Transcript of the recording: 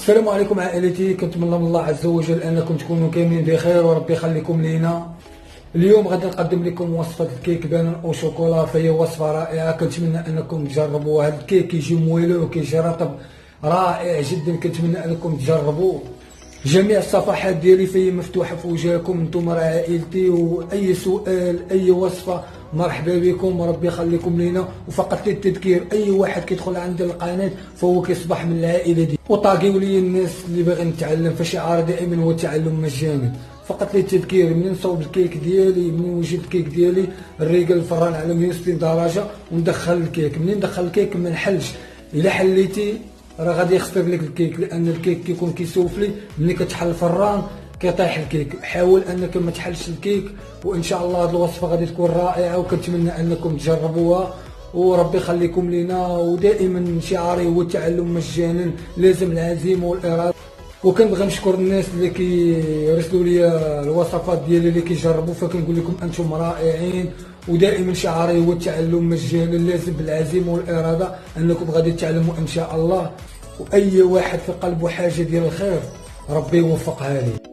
السلام عليكم عائلتي، كنتمنى من الله عز وجل انكم تكونوا كاملين بخير وربي يخليكم لينا. اليوم غادي نقدم لكم وصفه الكيك بانون او شوكولا، فهي وصفه رائعه، كنتمنى انكم تجربوها. هذا الكيك كيجي مويلو وكيجي رطب رائع جدا، كنتمنى انكم تجربوه. جميع الصفحات ديالي فهي مفتوحه في وجهكم، نتوما راه عائلتي، واي سؤال اي وصفه مرحبا بكم وربي يخليكم لينا. وفقط للتذكير، اي واحد كيدخل عند القناه فهو كيصبح من العائله دي. وطاقيو لي الناس اللي باغيين نتعلم، فشعار دائما هو التعلم مجانا. فقط للتذكير، منين نصوب الكيك ديالي، منين وجد الكيك ديالي الريقل الفران على 160 درجه وندخل الكيك. منين ندخل الكيك ما نحلش، الا حليتي راه غادي يخسر لك الكيك، لان الكيك كيكون كيسوفلي. ملي كتحل الفران كيطيح الكيك. حاول انك ما تحلش الكيك، وان شاء الله هذه الوصفه غادي تكون رائعه، وكنتمنى انكم تجربوها وربي يخليكم لينا. ودائما شعاري هو التعلم مجانا، لازم العزيمه والاراده. وكنبغي نشكر الناس اللي كيرسلوا لي الوصفات ديالي اللي كيجربوا، فكنقول لكم انتم رائعين. ودائما شعاري هو التعلم مجانا، لازم بالعزيمه والاراده انكم غادي تعلموا ان شاء الله. واي واحد في قلبه حاجه ديال الخير ربي يوفقها ليه.